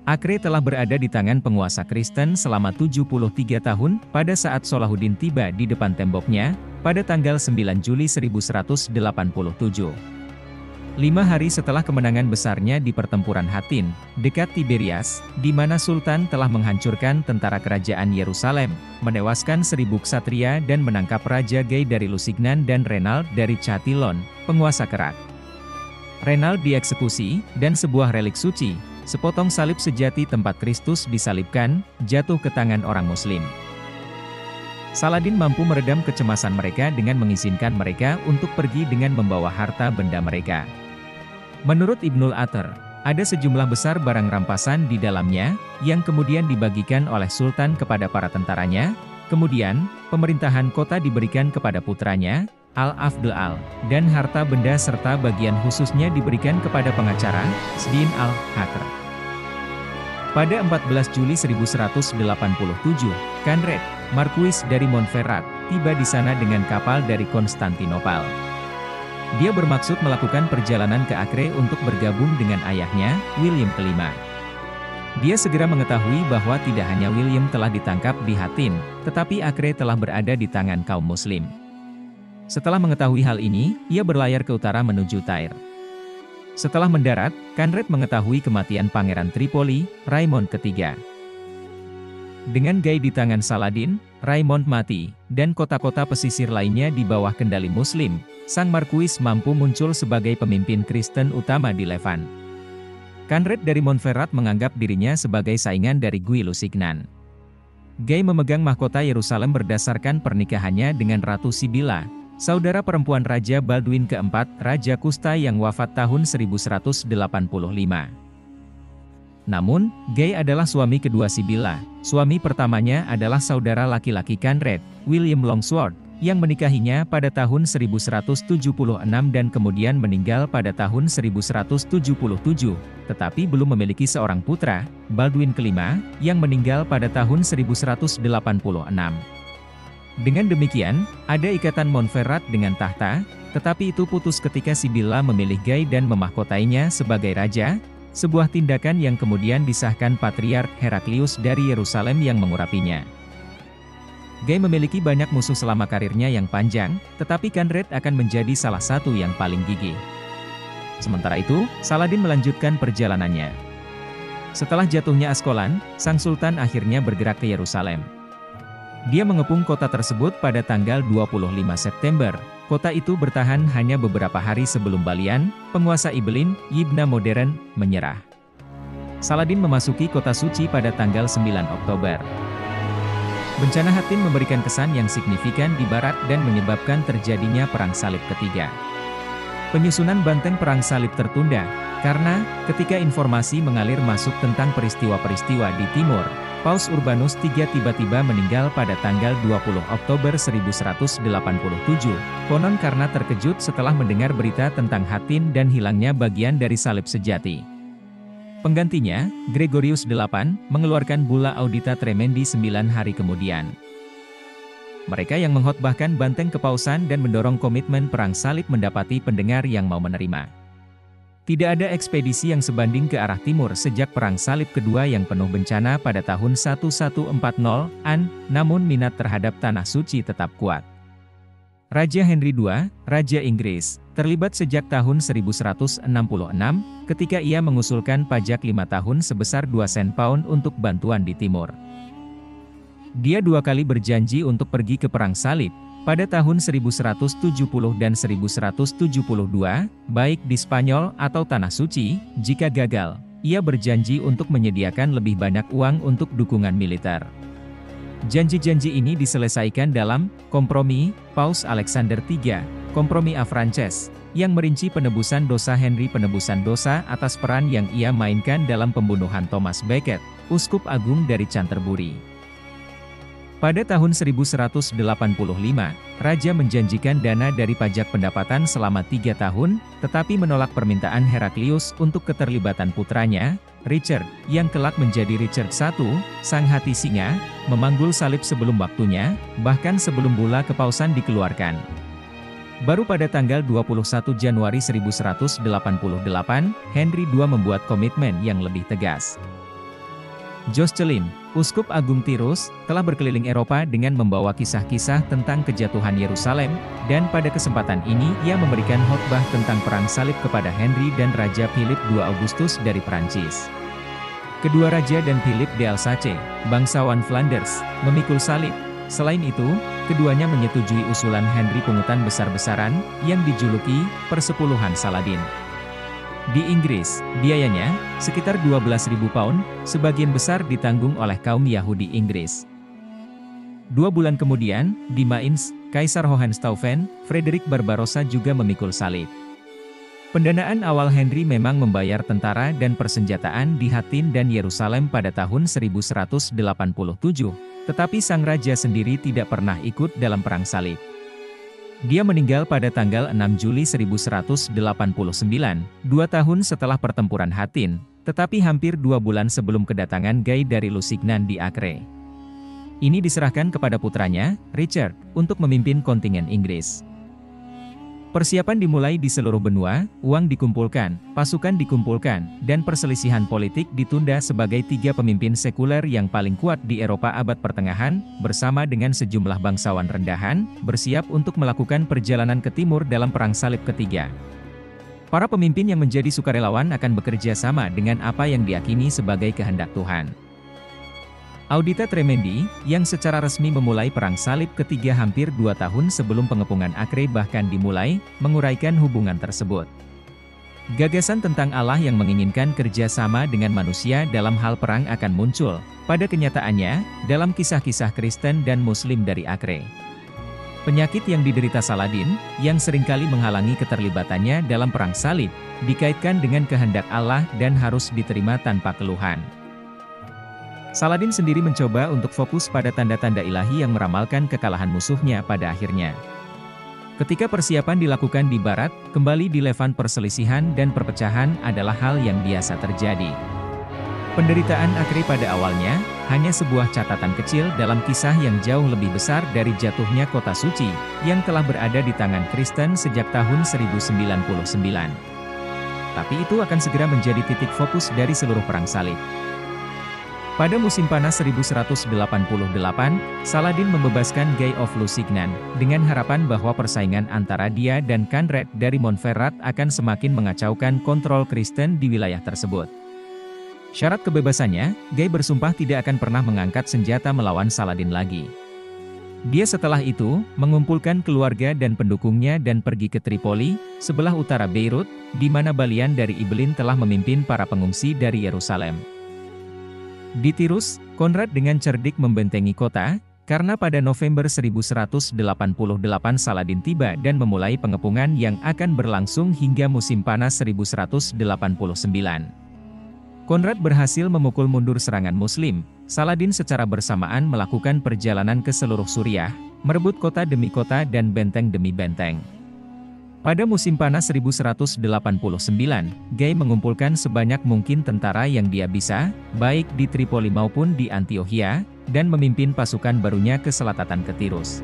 Acre telah berada di tangan penguasa Kristen selama 73 tahun, pada saat Salahuddin tiba di depan temboknya, pada tanggal 9 Juli 1187. 5 hari setelah kemenangan besarnya di pertempuran Hattin, dekat Tiberias, di mana Sultan telah menghancurkan tentara kerajaan Yerusalem, menewaskan 1000 ksatria dan menangkap Raja Gay dari Lusignan dan Renald dari Chatillon, penguasa Kerak. Renald dieksekusi, dan sebuah relik suci, sepotong salib sejati tempat Kristus disalibkan, jatuh ke tangan orang Muslim. Saladin mampu meredam kecemasan mereka dengan mengizinkan mereka untuk pergi dengan membawa harta benda mereka. Menurut Ibnul Athar, ada sejumlah besar barang rampasan di dalamnya, yang kemudian dibagikan oleh Sultan kepada para tentaranya, kemudian, pemerintahan kota diberikan kepada putranya, Al-Afdal, dan harta benda serta bagian khususnya diberikan kepada pengacara, Sdin al-Hakr. Pada 14 Juli 1187, Conrad, Marquis dari Montferrat, tiba di sana dengan kapal dari Konstantinopel. Dia bermaksud melakukan perjalanan ke Acre untuk bergabung dengan ayahnya, William kelima. Dia segera mengetahui bahwa tidak hanya William telah ditangkap di Hattin, tetapi Acre telah berada di tangan kaum Muslim. Setelah mengetahui hal ini, ia berlayar ke utara menuju Tyre. Setelah mendarat, Conrad mengetahui kematian Pangeran Tripoli, Raymond III. Dengan Gay di tangan Saladin, Raymond mati, dan kota-kota pesisir lainnya di bawah kendali Muslim, sang Marquis mampu muncul sebagai pemimpin Kristen utama di Levant. Conrad dari Montferrat menganggap dirinya sebagai saingan dari Guy Lusignan. Gay memegang mahkota Yerusalem berdasarkan pernikahannya dengan Ratu Sibilla, saudara perempuan Raja Baldwin keempat, Raja Kusta yang wafat tahun 1185. Namun, Gay adalah suami kedua Sibilla. Suami pertamanya adalah saudara laki-laki Conrad, William Longsword, yang menikahinya pada tahun 1176 dan kemudian meninggal pada tahun 1177, tetapi belum memiliki seorang putra, Baldwin kelima, yang meninggal pada tahun 1186. Dengan demikian, ada ikatan Montferrat dengan tahta, tetapi itu putus ketika Sibilla memilih Gay dan memahkotainya sebagai raja, sebuah tindakan yang kemudian disahkan Patriark Heraklius dari Yerusalem yang mengurapinya. Gay memiliki banyak musuh selama karirnya yang panjang, tetapi Conrad akan menjadi salah satu yang paling gigih. Sementara itu, Saladin melanjutkan perjalanannya. Setelah jatuhnya Askolan, sang Sultan akhirnya bergerak ke Yerusalem. Dia mengepung kota tersebut pada tanggal 25 September. Kota itu bertahan hanya beberapa hari sebelum Balian, penguasa Ibelin, Yibna modern, menyerah. Saladin memasuki kota suci pada tanggal 9 Oktober. Bencana Hattin memberikan kesan yang signifikan di barat dan menyebabkan terjadinya Perang Salib Ketiga. Penyusunan banteng Perang Salib tertunda, karena, ketika informasi mengalir masuk tentang peristiwa-peristiwa di timur, Paus Urbanus III tiba-tiba meninggal pada tanggal 20 Oktober 1187, konon karena terkejut setelah mendengar berita tentang Hattin dan hilangnya bagian dari salib sejati. Penggantinya, Gregorius VIII, mengeluarkan Bulla Audita Tremendi 9 hari kemudian. Mereka yang mengkhotbahkan banteng kepausan dan mendorong komitmen perang salib mendapati pendengar yang mau menerima. Tidak ada ekspedisi yang sebanding ke arah timur sejak Perang Salib Kedua yang penuh bencana pada tahun 1140-an, namun minat terhadap Tanah Suci tetap kuat. Raja Henry II, Raja Inggris, terlibat sejak tahun 1166, ketika ia mengusulkan pajak 5 tahun sebesar 2 sen pound untuk bantuan di timur. Dia 2 kali berjanji untuk pergi ke Perang Salib, pada tahun 1170 dan 1172, baik di Spanyol atau Tanah Suci. Jika gagal, ia berjanji untuk menyediakan lebih banyak uang untuk dukungan militer. Janji-janji ini diselesaikan dalam Kompromi Paus Alexander III, Kompromi A Frances, yang merinci penebusan dosa Henry, penebusan dosa atas peran yang ia mainkan dalam pembunuhan Thomas Becket, uskup agung dari Canterbury. Pada tahun 1185, Raja menjanjikan dana dari pajak pendapatan selama 3 tahun, tetapi menolak permintaan Heraklius untuk keterlibatan putranya, Richard, yang kelak menjadi Richard I, Sang Hati Singa, memanggul salib sebelum waktunya, bahkan sebelum bulla kepausan dikeluarkan. Baru pada tanggal 21 Januari 1188, Henry II membuat komitmen yang lebih tegas. Joscelin, Uskup Agung Tirus, telah berkeliling Eropa dengan membawa kisah-kisah tentang kejatuhan Yerusalem, dan pada kesempatan ini ia memberikan khotbah tentang perang salib kepada Henry dan Raja Philip II Augustus dari Perancis. Kedua raja dan Philip d'Alsace, bangsawan Flanders, memikul salib. Selain itu, keduanya menyetujui usulan Henry pungutan besar-besaran, yang dijuluki Persepuluhan Saladin. Di Inggris, biayanya sekitar 12.000 pound, sebagian besar ditanggung oleh kaum Yahudi Inggris. 2 bulan kemudian, di Mainz, Kaisar Hohenstaufen, Frederick Barbarossa juga memikul salib. Pendanaan awal Henry memang membayar tentara dan persenjataan di Hattin dan Yerusalem pada tahun 1187, tetapi sang raja sendiri tidak pernah ikut dalam perang salib. Dia meninggal pada tanggal 6 Juli 1189, 2 tahun setelah pertempuran Hattin, tetapi hampir 2 bulan sebelum kedatangan Guy dari Lusignan di Acre. Ini diserahkan kepada putranya, Richard, untuk memimpin kontingen Inggris. Persiapan dimulai di seluruh benua, uang dikumpulkan, pasukan dikumpulkan, dan perselisihan politik ditunda sebagai 3 pemimpin sekuler yang paling kuat di Eropa abad pertengahan, bersama dengan sejumlah bangsawan rendahan, bersiap untuk melakukan perjalanan ke timur dalam Perang Salib ketiga. Para pemimpin yang menjadi sukarelawan akan bekerja sama dengan apa yang diyakini sebagai kehendak Tuhan. Audita Tremendi, yang secara resmi memulai Perang Salib ketiga hampir 2 tahun sebelum pengepungan Acre bahkan dimulai, menguraikan hubungan tersebut. Gagasan tentang Allah yang menginginkan kerja sama dengan manusia dalam hal perang akan muncul, pada kenyataannya, dalam kisah-kisah Kristen dan Muslim dari Acre. Penyakit yang diderita Saladin, yang seringkali menghalangi keterlibatannya dalam Perang Salib, dikaitkan dengan kehendak Allah dan harus diterima tanpa keluhan. Saladin sendiri mencoba untuk fokus pada tanda-tanda ilahi yang meramalkan kekalahan musuhnya pada akhirnya. Ketika persiapan dilakukan di barat, kembali di Levant perselisihan dan perpecahan adalah hal yang biasa terjadi. Penderitaan Acre pada awalnya, hanya sebuah catatan kecil dalam kisah yang jauh lebih besar dari jatuhnya kota suci, yang telah berada di tangan Kristen sejak tahun 1099. Tapi itu akan segera menjadi titik fokus dari seluruh Perang Salib. Pada musim panas 1188, Saladin membebaskan Guy of Lusignan, dengan harapan bahwa persaingan antara dia dan Conrad dari Montferrat akan semakin mengacaukan kontrol Kristen di wilayah tersebut. Syarat kebebasannya, Guy bersumpah tidak akan pernah mengangkat senjata melawan Saladin lagi. Dia setelah itu, mengumpulkan keluarga dan pendukungnya dan pergi ke Tripoli, sebelah utara Beirut, di mana Balian dari Ibelin telah memimpin para pengungsi dari Yerusalem. Di Tirus, Konrad dengan cerdik membentengi kota, karena pada November 1188 Saladin tiba dan memulai pengepungan yang akan berlangsung hingga musim panas 1189. Konrad berhasil memukul mundur serangan Muslim. Saladin secara bersamaan melakukan perjalanan ke seluruh Suriah, merebut kota demi kota dan benteng demi benteng. Pada musim panas 1189, Guy mengumpulkan sebanyak mungkin tentara yang dia bisa, baik di Tripoli maupun di Antiochia, dan memimpin pasukan barunya ke selatan ke Tirus.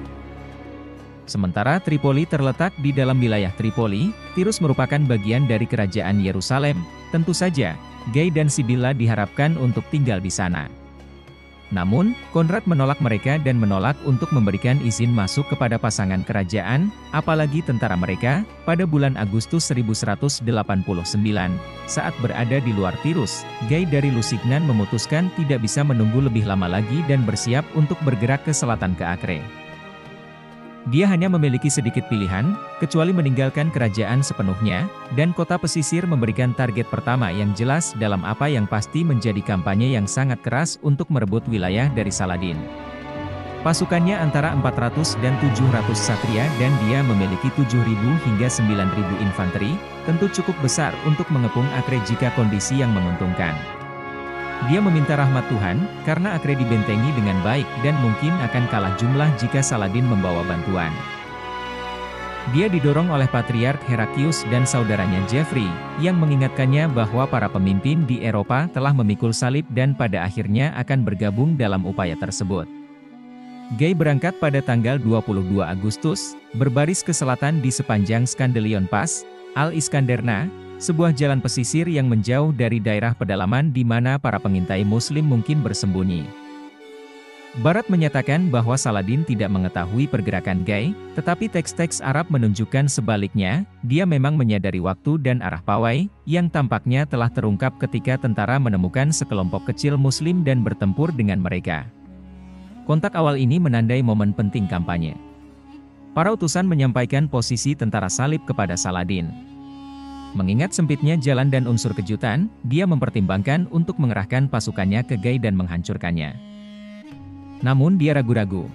Sementara Tripoli terletak di dalam wilayah Tripoli, Tirus merupakan bagian dari kerajaan Yerusalem. Tentu saja, Guy dan Sibylla diharapkan untuk tinggal di sana. Namun, Konrad menolak mereka dan menolak untuk memberikan izin masuk kepada pasangan kerajaan, apalagi tentara mereka, pada bulan Agustus 1189. Saat berada di luar Tirus, Guy dari Lusignan memutuskan tidak bisa menunggu lebih lama lagi dan bersiap untuk bergerak ke selatan ke Acre. Dia hanya memiliki sedikit pilihan, kecuali meninggalkan kerajaan sepenuhnya, dan kota pesisir memberikan target pertama yang jelas dalam apa yang pasti menjadi kampanye yang sangat keras untuk merebut wilayah dari Saladin. Pasukannya antara 400 dan 700 satria dan dia memiliki 7.000 hingga 9.000 infanteri, tentu cukup besar untuk mengepung Acre jika kondisi yang menguntungkan. Dia meminta rahmat Tuhan, karena Acre dibentengi dengan baik dan mungkin akan kalah jumlah jika Saladin membawa bantuan. Dia didorong oleh Patriark Herakius dan saudaranya Geoffrey, yang mengingatkannya bahwa para pemimpin di Eropa telah memikul salib dan pada akhirnya akan bergabung dalam upaya tersebut. Guy berangkat pada tanggal 22 Agustus, berbaris ke selatan di sepanjang Scandelion Pass, Al-Iskanderna, sebuah jalan pesisir yang menjauh dari daerah pedalaman di mana para pengintai Muslim mungkin bersembunyi. Barat menyatakan bahwa Saladin tidak mengetahui pergerakan Guy, tetapi teks-teks Arab menunjukkan sebaliknya, dia memang menyadari waktu dan arah pawai, yang tampaknya telah terungkap ketika tentara menemukan sekelompok kecil Muslim dan bertempur dengan mereka. Kontak awal ini menandai momen penting kampanye. Para utusan menyampaikan posisi tentara salib kepada Saladin. Mengingat sempitnya jalan dan unsur kejutan, dia mempertimbangkan untuk mengerahkan pasukannya ke Guy dan menghancurkannya. Namun dia ragu-ragu.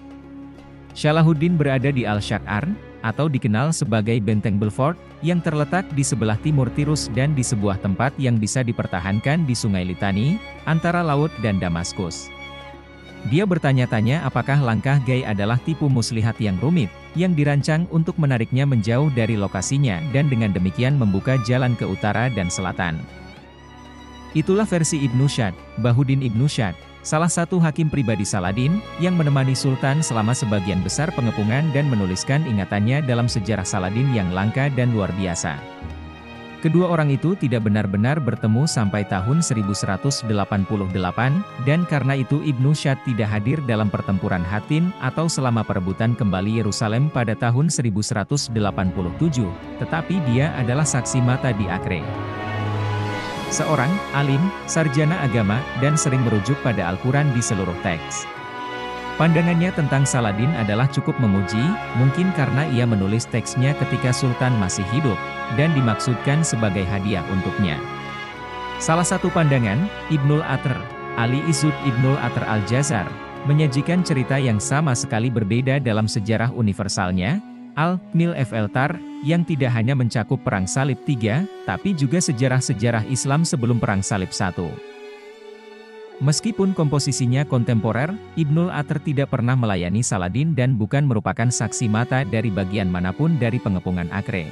Salahuddin berada di Al-Shaqar, atau dikenal sebagai Benteng Belfort, yang terletak di sebelah timur Tirus dan di sebuah tempat yang bisa dipertahankan di Sungai Litani, antara laut dan Damaskus. Dia bertanya-tanya apakah langkah Guy adalah tipu muslihat yang rumit, yang dirancang untuk menariknya menjauh dari lokasinya dan dengan demikian membuka jalan ke utara dan selatan. Itulah versi Ibnu Syad, Bahuddin Ibnu Syad, salah satu hakim pribadi Saladin, yang menemani Sultan selama sebagian besar pengepungan dan menuliskan ingatannya dalam sejarah Saladin yang langka dan luar biasa. Kedua orang itu tidak benar-benar bertemu sampai tahun 1188, dan karena itu Ibnu Syad tidak hadir dalam pertempuran Hattin atau selama perebutan kembali Yerusalem pada tahun 1187, tetapi dia adalah saksi mata di Acre. Seorang alim, sarjana agama, dan sering merujuk pada Al-Quran di seluruh teks. Pandangannya tentang Saladin adalah cukup memuji, mungkin karena ia menulis teksnya ketika Sultan masih hidup, dan dimaksudkan sebagai hadiah untuknya. Salah satu pandangan, Ibnul Athr, Ali Izzud Ibnul Athr Al-Jazar, menyajikan cerita yang sama sekali berbeda dalam sejarah universalnya, Al-Mil Tar, yang tidak hanya mencakup Perang Salib III, tapi juga sejarah-sejarah Islam sebelum Perang Salib I. Meskipun komposisinya kontemporer, Ibnul Athr tidak pernah melayani Saladin dan bukan merupakan saksi mata dari bagian manapun dari pengepungan Acre.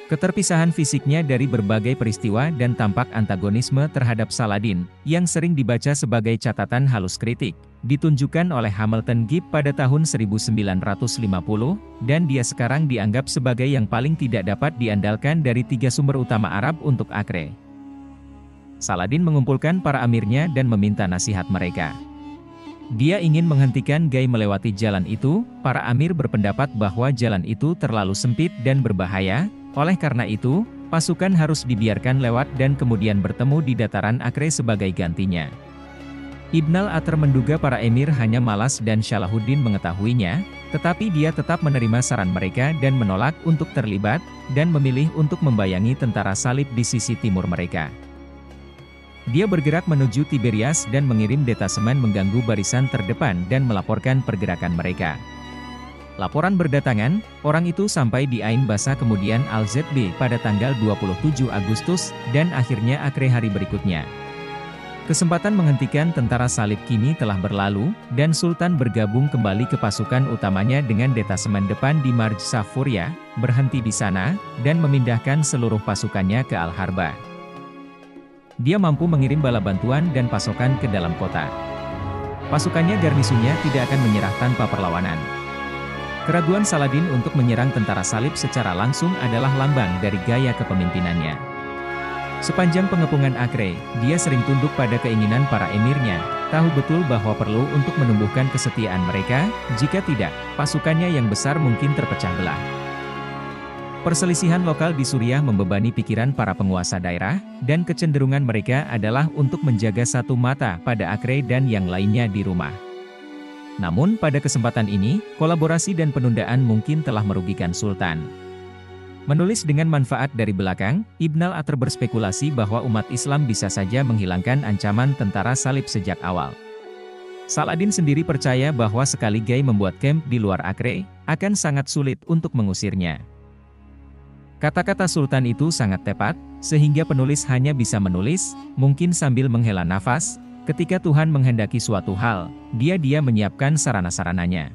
Keterpisahan fisiknya dari berbagai peristiwa dan tampak antagonisme terhadap Saladin, yang sering dibaca sebagai catatan halus kritik, ditunjukkan oleh Hamilton Gibb pada tahun 1950, dan dia sekarang dianggap sebagai yang paling tidak dapat diandalkan dari tiga sumber utama Arab untuk Acre. Saladin mengumpulkan para amirnya dan meminta nasihat mereka. Dia ingin menghentikan Guy melewati jalan itu, para amir berpendapat bahwa jalan itu terlalu sempit dan berbahaya, oleh karena itu, pasukan harus dibiarkan lewat dan kemudian bertemu di dataran Acre sebagai gantinya. Ibnul Athr menduga para emir hanya malas dan Salahuddin mengetahuinya, tetapi dia tetap menerima saran mereka dan menolak untuk terlibat, dan memilih untuk membayangi tentara salib di sisi timur mereka. Dia bergerak menuju Tiberias dan mengirim detasemen mengganggu barisan terdepan dan melaporkan pergerakan mereka. Laporan berdatangan, orang itu sampai di Ain Basa kemudian Al-Zb pada tanggal 27 Agustus, dan akhirnya Acre hari berikutnya. Kesempatan menghentikan tentara salib kini telah berlalu, dan Sultan bergabung kembali ke pasukan utamanya dengan detasemen depan di Marj Safuria, berhenti di sana, dan memindahkan seluruh pasukannya ke Al-Harba. Dia mampu mengirim bala bantuan dan pasokan ke dalam kota. Pasukannya garnisonnya tidak akan menyerah tanpa perlawanan. Keraguan Saladin untuk menyerang tentara salib secara langsung adalah lambang dari gaya kepemimpinannya. Sepanjang pengepungan Acre, dia sering tunduk pada keinginan para emirnya, tahu betul bahwa perlu untuk menumbuhkan kesetiaan mereka, jika tidak, pasukannya yang besar mungkin terpecah belah. Perselisihan lokal di Suriah membebani pikiran para penguasa daerah, dan kecenderungan mereka adalah untuk menjaga satu mata pada Acre dan yang lainnya di rumah. Namun pada kesempatan ini, kolaborasi dan penundaan mungkin telah merugikan Sultan. Menulis dengan manfaat dari belakang, Ibnul Athr berspekulasi bahwa umat Islam bisa saja menghilangkan ancaman tentara salib sejak awal. Saladin sendiri percaya bahwa sekali Guy membuat kamp di luar Acre, akan sangat sulit untuk mengusirnya. Kata-kata Sultan itu sangat tepat, sehingga penulis hanya bisa menulis, mungkin sambil menghela nafas, ketika Tuhan menghendaki suatu hal, dia menyiapkan sarana-sarananya.